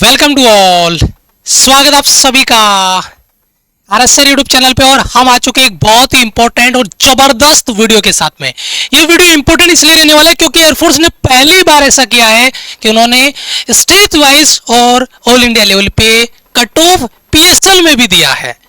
Welcome to all. स्वागत आप सभी का आरएसआर यूट्यूब चैनल पे। और हम आ चुके एक बहुत ही इंपॉर्टेंट और जबरदस्त वीडियो के साथ में। ये वीडियो इंपॉर्टेंट इसलिए रहने वाला है क्योंकि एयरफोर्स ने पहली बार ऐसा किया है कि उन्होंने स्टेट वाइज और ऑल इंडिया लेवल पे कट ऑफ पीएसएल में भी दिया है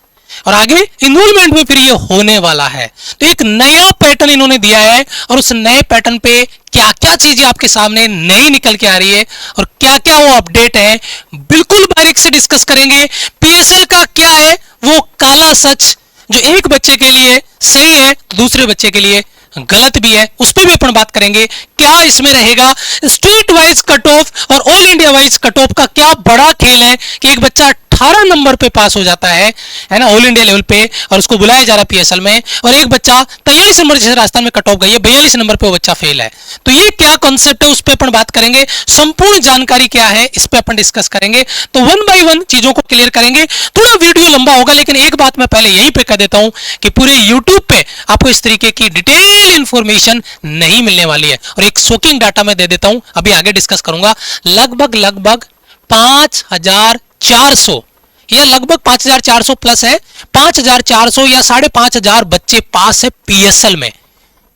और आगे इनरोलमेंट में फिर ये होने वाला है। तो एक नया पैटर्न इन्होंने दिया है और उस नए पैटर्न पे क्या क्या चीजें आपके सामने नई निकल के आ रही है और क्या क्या वो अपडेट है, बिल्कुल बारीक से डिस्कस करेंगे। पीएसएल का क्या है वो काला सच जो एक बच्चे के लिए सही है, दूसरे बच्चे के लिए गलत भी है, उस पर भी अपन बात करेंगे। क्या इसमें रहेगा स्टेट वाइज कट ऑफ और all India wise cut off का क्या बड़ा खेल है कि एक बच्चा 18 नंबर पे पास हो जाता है ना, ऑल इंडिया लेवल पे, और उसको बुलाया जा रहा है पीएसएल में, और एक बच्चा 43 नंबर जैसे राजस्थान में कट ऑफ गई है, 42 नंबर पे वो बच्चा फेल है। तो ये क्या कॉन्सेप्ट है उस पर अपन बात करेंगे। संपूर्ण जानकारी क्या है इस पे अपन डिस्कस करेंगे। तो वन बाय वन चीजों को क्लियर करेंगे। थोड़ा वीडियो लंबा होगा लेकिन एक बात मैं पहले यहीं पे कह देता हूं कि पूरे यूट्यूब पे आपको इस तरीके की डिटेल इंफॉर्मेशन नहीं मिलने वाली है। और एक शॉकिंग डाटा मैं दे देता हूं, अभी आगे डिस्कस करूंगा। लगभग 5400 या लगभग 5400 प्लस है, 5400 या 5500 बच्चे पास है पीएसएल में।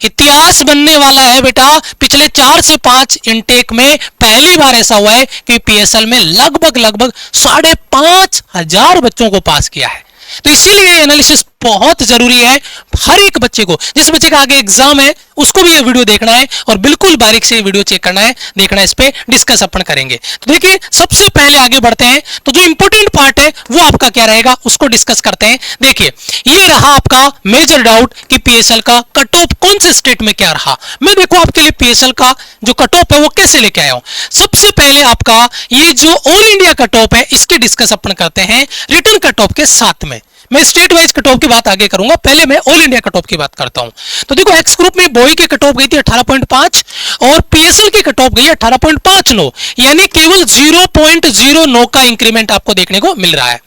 इतिहास बनने वाला है बेटा। पिछले 4 से 5 इनटेक में पहली बार ऐसा हुआ है कि पीएसएल में लगभग 5500 बच्चों को पास किया है। तो इसीलिए एनालिसिस बहुत जरूरी है हर एक बच्चे को। जिस बच्चे का आगे एग्जाम है उसको भी ये वीडियो देखना है और बिल्कुल बारीक से ये वीडियो चेक करना है, देखना है, इस पे डिस्कस अपन करेंगे। तो देखिए सबसे पहले आगे बढ़ते हैं। तो जो इंपॉर्टेंट पार्ट है वो आपका क्या रहेगा उसको डिस्कस करते हैं। देखिए ये रहा आपका मेजर डाउट कि पीएसएल का कट ऑफ कौन से स्टेट में क्या रहा। मैं देखो आपके लिए पीएसएल का जो कट ऑफ है वो कैसे लेके आया हूं। सबसे पहले आपका ये जो ऑल इंडिया कट ऑफ है इसके डिस्कस अपन करते हैं रिटर्न कट ऑफ के साथ में। मैं स्टेट वाइज कट ऑफ की बात आगे करूंगा, पहले मैं ऑल इंडिया कट ऑफ की बात करता हूं। तो देखो एक्स ग्रुप में बॉय की कट ऑफ गई थी 18.5 और पीएसएल की कट ऑफ गई 18.59, यानी केवल 0.09 का इंक्रीमेंट आपको देखने को मिल रहा है।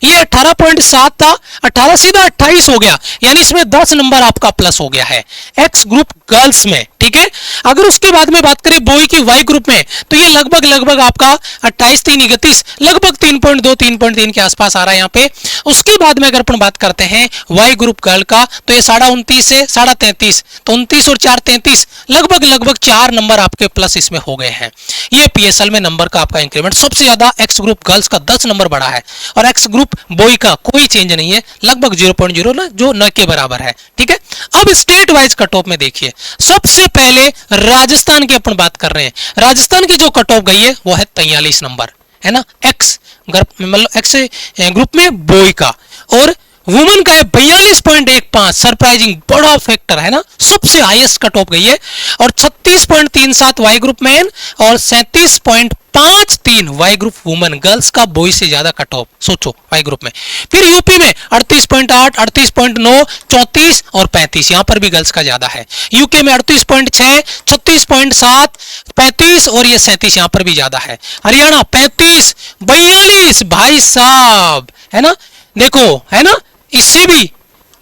ये 18.7 था, 18 सीधा 28 हो गया, यानी इसमें 10 नंबर आपका प्लस हो गया है एक्स ग्रुप गर्ल्स में। ठीक है, अगर उसके बाद में बात करें बॉय की वाई ग्रुप में तो ये लगभग आपका 28 3 31 लगभग 3.2 3.3 के आसपास आ रहा है यहाँ पे। उसके बाद में अगर अपन बात करते हैं वाई ग्रुप गर्ल का तो ये 29.5 है, 33.5, तो 29 और 4 33 लगभग 4 नंबर आपके प्लस इसमें हो गए हैं। ये पीएसएल में नंबर का आपका इंक्रीमेंट सबसे ज्यादा एक्स ग्रुप गर्ल्स का 10 नंबर बढ़ा है और एक्स ग्रुप बॉय का कोई चेंज नहीं है, लगभग 0.0 ना जो न के बराबर है। ठीक है, अब स्टेट वाइज कट ऑफ में देखिए सबसे पहले राजस्थान की अपन बात कर रहे हैं। राजस्थान की जो कट ऑफ गई है वो है 43 नंबर, है ना, एक्स मतलब एक्स ग्रुप में बॉय का, और वुमेन का है 42.15, सरप्राइजिंग बड़ा फैक्टर है ना, सबसे हाईएस्ट कट ऑफ गई है। और 36.37 वाई ग्रुप मैन और 37.53 वाई ग्रुप वुमेन गर्ल्स का बॉय से ज्यादा कट ऑफ, सोचो वाई ग्रुप में। फिर यूपी में 38.8, 38.9, 34 और 35, यहां पर भी गर्ल्स का ज्यादा है। यूके में 38.6, 36.7, 35 और ये 37 यहां पर भी ज्यादा है। हरियाणा 35, 42 भाई साहब, है ना, देखो है ना, इससे भी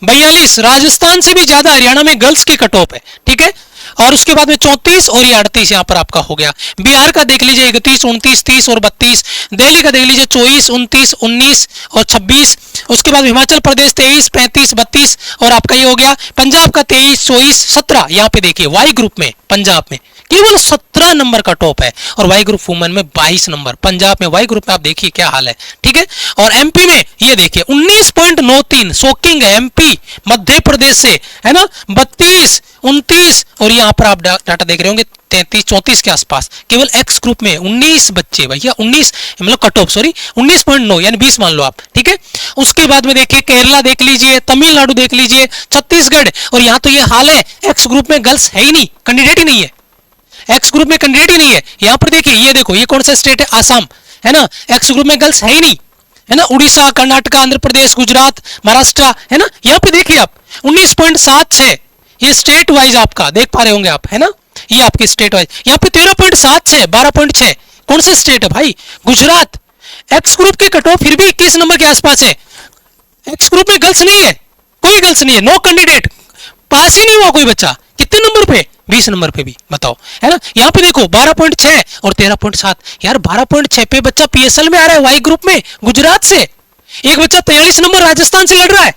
42, राजस्थान से भी ज्यादा हरियाणा में गर्ल्स की कट ऑफ है। ठीक है, और उसके बाद में 34 और ये 38 यहां पर आपका हो गया। बिहार का देख लीजिए 31, 29, 30 और 32। दिल्ली का देख लीजिए 24, 29, 19 और 26। उसके बाद हिमाचल प्रदेश 23, 35, 32 और आपका ये हो गया। पंजाब का 23, 24, 17। यहाँ पे देखिए वाई ग्रुप में पंजाब में केवल 17 नंबर का टॉप है और वाई ग्रुप वुमेन में 22 नंबर। पंजाब में वाई ग्रुप में आप देखिए क्या हाल है। ठीक है, और एमपी में ये देखिए 19.93, शॉकिंग है। एमपी मध्य प्रदेश से, है ना, 32, 29 और यहां पर आप डाटा देख रहे होंगे 33 34 के आसपास। केवल एक्स ग्रुप में 19 बच्चे भैया, 19 मतलब कट ऑफ, सॉरी 19.9 यानी 20 मान लो आप। ठीक है, उसके बाद में देखिए केरला देख लीजिए, तमिलनाडु देख लीजिए, छत्तीसगढ़, और यहां तो ये हाल है एक्स ग्रुप में गर्ल्स है ही नहीं, कैंडिडेट ही नहीं है, एक्स ग्रुप में कैंडिडेट ही नहीं है। यहां पर देखिए ये देखो ये कौन सा स्टेट है, आसाम, है ना, एक्स ग्रुप में गर्ल्स है ही नहीं, है ना, उड़ीसा, कर्नाटक, आंध्र प्रदेश, गुजरात, महाराष्ट्र, है ना। यहां पे देखिए आप 19.76, ये स्टेट वाइज आपका देख पा रहे होंगे आप, है ना, ये आपके स्टेट वाइज। यहाँ पे 13.76, 12.6, कौन सा स्टेट है भाई, गुजरात। एक्स ग्रुप के कट ऑफ फिर भी 21 नंबर के आसपास है। एक्स ग्रुप में गर्ल्स नहीं है, कोई गर्ल्स नहीं है, नो कैंडिडेट, पास ही नहीं हुआ कोई बच्चा। कितने नंबर पे, 20 नंबर पे भी बताओ, है ना। यहाँ पे देखो 12.6 और 13.7, यार 12.6 पे बच्चा पीएसएल में आ रहा है वाई ग्रुप में गुजरात से, एक बच्चा 43 नंबर राजस्थान से लड़ रहा है?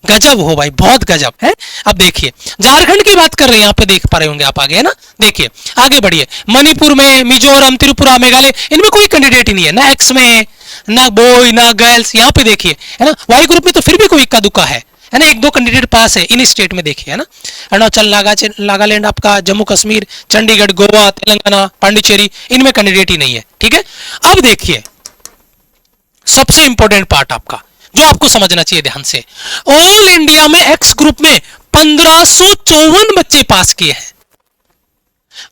गजब हो भाई, बहुत गजब है। अब देखिए झारखंड की बात कर रहे हैं, यहाँ पे देख पा रहे होंगे आप आगे, है ना। देखिए आगे बढ़िए, मणिपुर में, मिजोरम, त्रिपुरा, मेघालय, इनमें कोई कैंडिडेट ही नहीं है, ना एक्स में है, ना बॉय ना गर्ल्स। यहाँ पे देखिए, है ना, वाई ग्रुप में तो फिर भी कोई इक्का दुक्का है ना, एक दो कैंडिडेट पास है इन स्टेट में, देखिए, है ना। अरुणाचल, नागालैंड, आपका जम्मू कश्मीर, चंडीगढ़, गोवा, तेलंगाना, पांडिचेरी, इनमें कैंडिडेट ही नहीं है, ठीक है। अब देखिए सबसे इंपॉर्टेंट पार्ट आपका जो आपको समझना चाहिए ध्यान से, ऑल इंडिया में एक्स ग्रुप में 1554 बच्चे पास किए हैं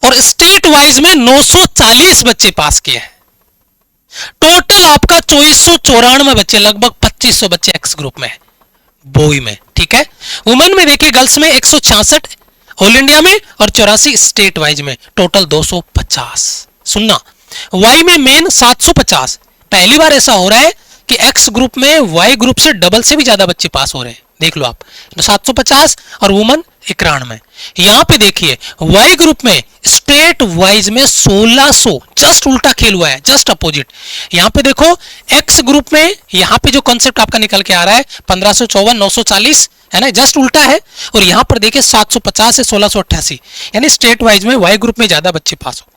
और स्टेट वाइज में 940 बच्चे पास किए हैं। टोटल आपका 2494 बच्चे, लगभग 2500 बच्चे एक्स ग्रुप में है बॉय में, ठीक है। वुमेन में देखिए, गर्ल्स में 166 ऑल इंडिया में और 84 स्टेट वाइज में, टोटल 250। सुनना, वाई में मेन 750, पहली बार ऐसा हो रहा है कि एक्स ग्रुप में वाई ग्रुप से डबल से भी ज्यादा बच्चे पास हो रहे हैं, देख लो आप, 750 और वुमन 91। यहां पे देखिए वाई ग्रुप में स्टेट वाइज में 1600, जस्ट उल्टा खेल हुआ है, जस्ट अपोजिट। यहां पे देखो एक्स ग्रुप में, यहां पे जो कॉन्सेप्ट आपका निकल के आ रहा है 1554 940, है ना, जस्ट उल्टा है। और यहां पर देखिए 750 से 1688, यानी स्टेट वाइज में वाई ग्रुप में ज्यादा बच्चे पास हो।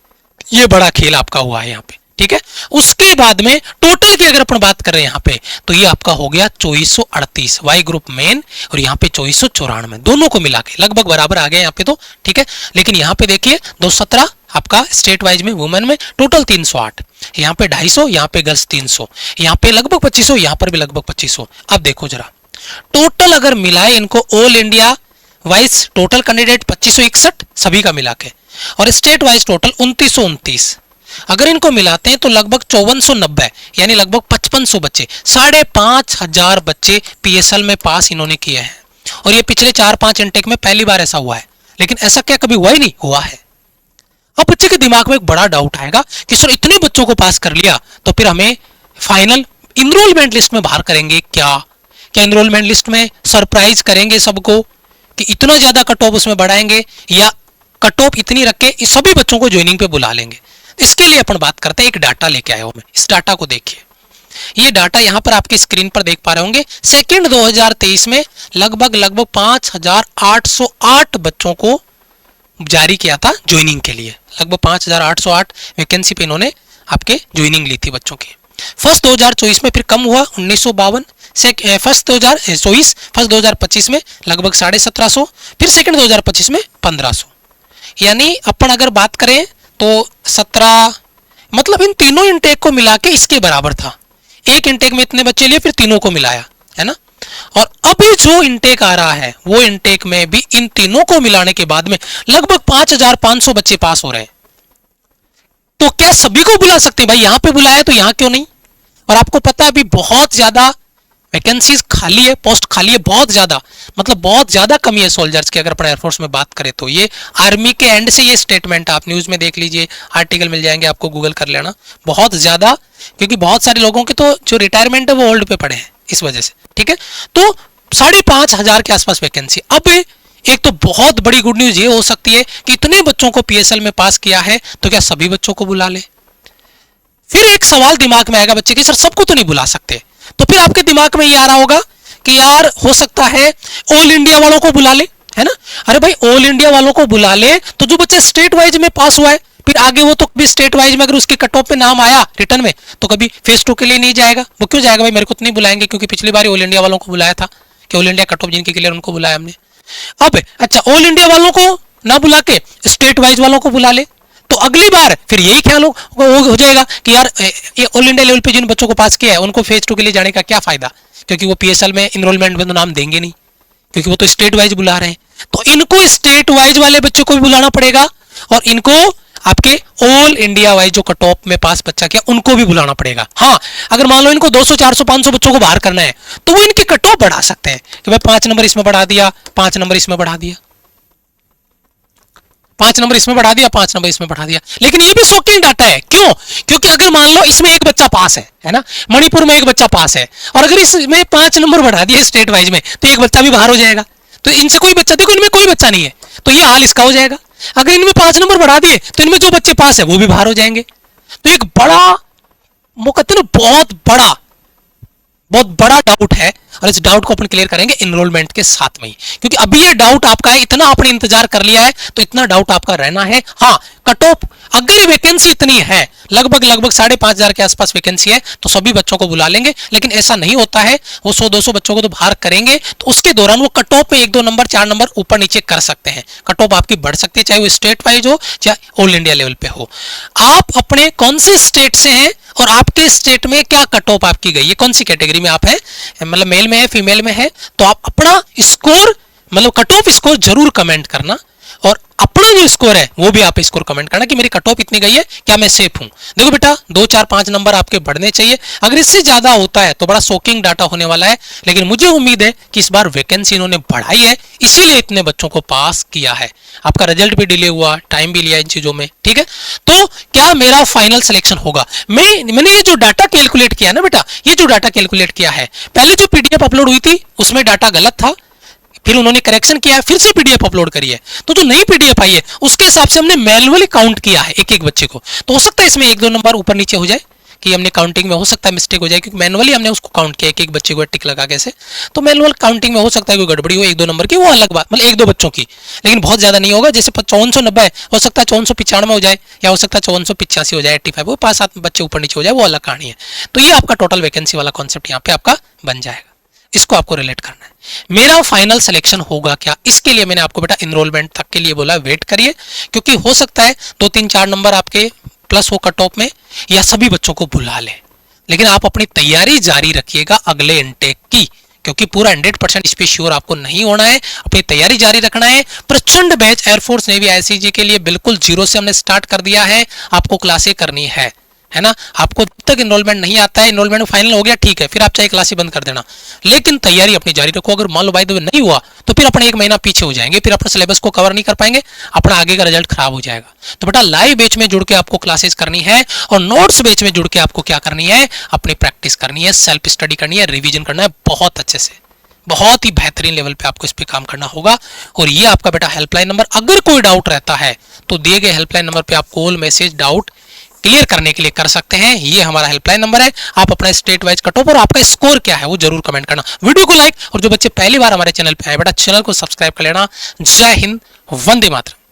ये बड़ा खेल आपका हुआ है यहाँ पे, ठीक है। उसके बाद में टोटल की अगर अपन बात कर रहे हैं यहाँ पे, तो ये आपका हो गया 2438 वाई ग्रुप मेन, और यहाँ पे 2494, दोनों को मिला के लगभग बराबर आ गए यहाँ पे तो, ठीक है। लेकिन यहाँ पे देखिए 217 आपका स्टेट वाइज में, वुमेन में टोटल 308, यहाँ पे 250, यहाँ पे गर्ल्स 300, यहाँ पे लगभग 2500, यहाँ पर भी लगभग 2500। अब देखो जरा टोटल अगर मिलाए इनको, all India wise total candidate 2561 सभी का मिला के, और स्टेट वाइज टोटल 2929, अगर इनको मिलाते हैं तो लगभग 5490, यानी लगभग 5500 बच्चे, 5500 बच्चे पीएसएल में पास इन्होंने किए हैं। और ये पिछले 4-5 इनटेक में पहली बार ऐसा हुआ है, लेकिन ऐसा क्या कभी हुआ ही नहीं? हुआ है। अब बच्चे के दिमाग में एक बड़ा डाउट आएगा कि सर इतने बच्चों को पास कर लिया तो फिर हमें फाइनल इनरोलमेंट लिस्ट में बाहर करेंगे क्या? क्या इनरोलमेंट लिस्ट में सरप्राइज करेंगे सबको कि इतना ज्यादा कट ऑफ उसमें बढ़ाएंगे, या कट ऑफ इतनी रख के इस सभी बच्चों को ज्वाइनिंग पे बुला लेंगे? इसके लिए अपन बात करते हैं, एक डाटा लेके आया हूं मैं, इस डाटा को देखिए। ये डाटा यहां पर आपके स्क्रीन पर देख पा रहे होंगे, सेकेंड 2023 में लगभग 5808 बच्चों को जारी किया था ज्वाइनिंग के लिए, लगभग 5808 वैकेंसी पे इन्होंने आपके ज्वाइनिंग ली थी बच्चों की। फर्स्ट 2024 में फिर कम हुआ 1952, फर्स्ट 2024, फर्स्ट 2025 में लगभग 1750, फिर सेकंड 2025 में 1500, यानी अपन अगर बात करें तो 17, मतलब इन तीनों इनटेक को मिला के इसके बराबर था। एक इनटेक में इतने बच्चे लिए, फिर तीनों को मिलाया, है ना। और अभी जो इनटेक आ रहा है वो इनटेक में भी इन तीनों को मिलाने के बाद में लगभग 5500 बच्चे पास हो रहे हैं। तो क्या सभी को बुला सकते हैं? भाई यहां पे बुलाया तो यहां क्यों नहीं? और आपको पता है अभी बहुत ज्यादा वैकेंसीज खाली है, पोस्ट खाली है बहुत ज्यादा, मतलब बहुत ज्यादा कमी है सोल्जर्स की। अगर अपन एयरफोर्स में बात करें तो ये आर्मी के एंड से ये स्टेटमेंट, आप न्यूज में देख लीजिए, आर्टिकल मिल जाएंगे आपको, गूगल कर लेना, बहुत ज्यादा, क्योंकि बहुत सारे लोगों के तो जो रिटायरमेंट है वो होल्ड पे पड़े हैं इस वजह से, ठीक है। तो 5500 के आसपास वैकेंसी। अब एक तो बहुत बड़ी गुड न्यूज ये हो सकती है कि इतने बच्चों को पीएसएल में पास किया है तो क्या सभी बच्चों को बुला ले? फिर एक सवाल दिमाग में आएगा बच्चे की, सर सबको तो नहीं बुला सकते। तो फिर आपके दिमाग में ये आ रहा होगा कि यार हो सकता है ऑल इंडिया वालों को बुला ले, है ना। अरे भाई ऑल इंडिया वालों को बुला ले तो जो बच्चा स्टेट वाइज में पास हुआ है, फिर आगे वो तो कभी स्टेट वाइज में अगर उसके कट ऑफ पे नाम आया रिटर्न में तो कभी फेज 2 के लिए नहीं जाएगा। वो क्यों जाएगा? भाई मेरे को तो नहीं बुलाएंगे, क्योंकि पिछली बार ऑल इंडिया वालों को बुलाया था कि ऑल इंडिया कट ऑफ जिनके क्लियर उनको बुलाया हमने। अब अच्छा ऑल इंडिया वालों को ना बुला के स्टेट वाइज वालों को बुला ले तो अगली बार फिर यही ख्याल हो जाएगा कि यार ये ऑल इंडिया लेवल पे जिन बच्चों को पास किया है उनको फेज 2 के लिए जाने का क्या फायदा, क्योंकि वो पीएसएल में इनरोलमेंट में तो नाम देंगे नहीं, क्योंकि वो तो स्टेट वाइज बुला रहे हैं। तो इनको स्टेट वाइज वाले बच्चों को भी बुलाना पड़ेगा और इनको आपके ऑल इंडिया वाइज जो कट ऑफ में पास बच्चा किया उनको भी बुलाना पड़ेगा। हाँ, अगर मान लो इनको 200 400 500 बच्चों को बाहर करना है तो वो इनकी कट ऑफ बढ़ा सकते हैं कि भाई 5 नंबर इसमें बढ़ा दिया, 5 नंबर इसमें बढ़ा दिया, 5 नंबर इसमें बढ़ा दिया, 5 नंबर इसमें बढ़ा दिया। लेकिन ये भी शॉकिंग डाटा है, क्यों? क्योंकि अगर मान लो इसमें एक बच्चा पास है ना, मणिपुर में एक बच्चा पास है, और अगर इसमें 5 नंबर बढ़ा दिया स्टेट वाइज में तो एक बच्चा भी बाहर हो जाएगा। तो इनसे कोई बच्चा, देखो इनमें कोई बच्चा नहीं है, तो ये हाल इसका हो जाएगा। अगर इनमें 5 नंबर बढ़ा दिए तो इनमें जो बच्चे पास है वो भी बाहर हो जाएंगे। तो एक बड़ा, वो कहते हैं ना, बहुत बड़ा डाउट है, और इस डाउट को अपन क्लियर करेंगे इनरोलमेंट के साथ में ही, क्योंकि अभी ये डाउट आपका है, इतना आपने इंतजार कर लिया है तो इतना डाउट आपका रहना है। हाँ, कट ऑफ अगर वैकेंसी इतनी है, लगभग 5,500 के आसपास वैकेंसी है, तो सभी बच्चों को बुला लेंगे, लेकिन ऐसा नहीं होता है। वो 100-200 बच्चों को तो बाहर करेंगे, तो उसके दौरान वो कट ऑफ में 1-2 नंबर 4 नंबर ऊपर नीचे कर सकते हैं। कट ऑफ आपकी बढ़ सकती है, चाहे वो स्टेट वाइज हो चाहे ऑल इंडिया लेवल पे हो। आप अपने कौन से स्टेट से हैं और आपके स्टेट में क्या कट ऑफ आपकी गई है, कौन सी कैटेगरी में आप हैं, मतलब मेल में है फीमेल में है, तो आप अपना स्कोर, मतलब कट ऑफ स्कोर जरूर कमेंट करना, और अपना जो स्कोर है वो भी आप स्कोर कमेंट करना कि मेरी कट ऑफ इतनी गई है, क्या मैं सेफ हूं। देखो बेटा, 2, 4, 5 नंबर आपके बढ़ने चाहिए। अगर इससे ज्यादा होता है तो बड़ा शॉकिंग डाटा होने वाला है, लेकिन मुझे उम्मीद है कि इस बार वैकेंसी इन्होंने बढ़ाई है, इसीलिए इतने बच्चों को पास किया है। आपका रिजल्ट भी डिले हुआ, टाइम भी लिया इन चीजों में, ठीक है। तो क्या मेरा फाइनल सिलेक्शन होगा? मैंने ये जो डाटा कैलकुलेट किया ना बेटा, ये जो डाटा कैलकुलेट किया है, पहले जो पीडीएफ अपलोड हुई थी उसमें डाटा गलत था, फिर उन्होंने करेक्शन किया, फिर से पीडीएफ अपलोड करी है, तो जो नई पीडीएफ आई है उसके हिसाब से हमने मैनुअली काउंट किया है एक एक बच्चे को। तो हो सकता है इसमें 1-2 नंबर ऊपर नीचे हो जाए, कि हमने काउंटिंग में हो सकता है मिस्टेक हो जाए, क्योंकि मैनुअली हमने उसको काउंट किया एक एक बच्चे को टिक लगा कैसे, तो मैनुअल काउंटिंग में हो सकता है कोई गड़बड़ी हो 1-2 नंबर की, वो अलग बात, मतलब 1-2 बच्चों की, लेकिन बहुत ज्यादा नहीं होगा। जैसे 5490 हो सकता है 5495 हो जाए, या हो सकता है 5485 हो जाए, 85, वो 5-7 बच्चे ऊपर नीचे हो जाए, वो अलग कहानी है। तो ये आपका टोटल वैकेंसी वाला कॉन्सेप्ट यहाँ पे आपका बन जाएगा, इसको आपको रिलेट करना है। मेरा फाइनल सिलेक्शन होगा क्या, इसके लिए मैंने आपको बेटा इनरोलमेंट तक के लिए बोला, वेट करिए, क्योंकि हो सकता है 2-3-4 नंबर आपके प्लस हो कट ऑफ में, या सभी बच्चों को बुला ले, लेकिन आप अपनी तैयारी जारी रखिएगा अगले इनटेक की, क्योंकि पूरा 100% इस पे श्योर आपको नहीं होना है, अपनी तैयारी जारी रखना है। प्रचंड बैच एयरफोर्स नेवी आईसीजी के लिए बिल्कुल जीरो से हमने स्टार्ट कर दिया है, आपको क्लासें करनी है ना। आपको जब तक इनरोलमेंट नहीं आता है, इनरोलमेंट फाइनल हो गया ठीक है, फिर आप चाहे क्लासें बंद कर देना, लेकिन तैयारी अपनी जारी रखो। अगर मान लो बाय द वे नहीं हुआ तो फिर अपने 1 महीना पीछे हो जाएंगे, फिर अपने सिलेबस को कवर नहीं कर पाएंगे, अपना आगे का रिजल्ट खराब हो जाएगा। तो बेटा लाइव बैच में जुड़ के आपको क्लासेस करनी है, और नोट्स बैच में जुड़ के आपको क्या करनी है, अपनी प्रैक्टिस करनी है, सेल्फ स्टडी करनी है, रिविजन करना है बहुत अच्छे से, बहुत ही बेहतरीन लेवल पे आपको इस पे काम करना होगा। और ये आपका बेटा हेल्पलाइन नंबर, अगर कोई डाउट रहता है तो दिए गए हेल्पलाइन नंबर पे आप कॉल मैसेज डाउट क्लियर करने के लिए कर सकते हैं। ये हमारा हेल्पलाइन नंबर है। आप अपना स्टेट वाइज कट ऑफ और आपका स्कोर क्या है वो जरूर कमेंट करना, वीडियो को लाइक, और जो बच्चे पहली बार हमारे चैनल पे आए बेटा चैनल को सब्सक्राइब कर लेना। जय हिंद, वंदे मातरम।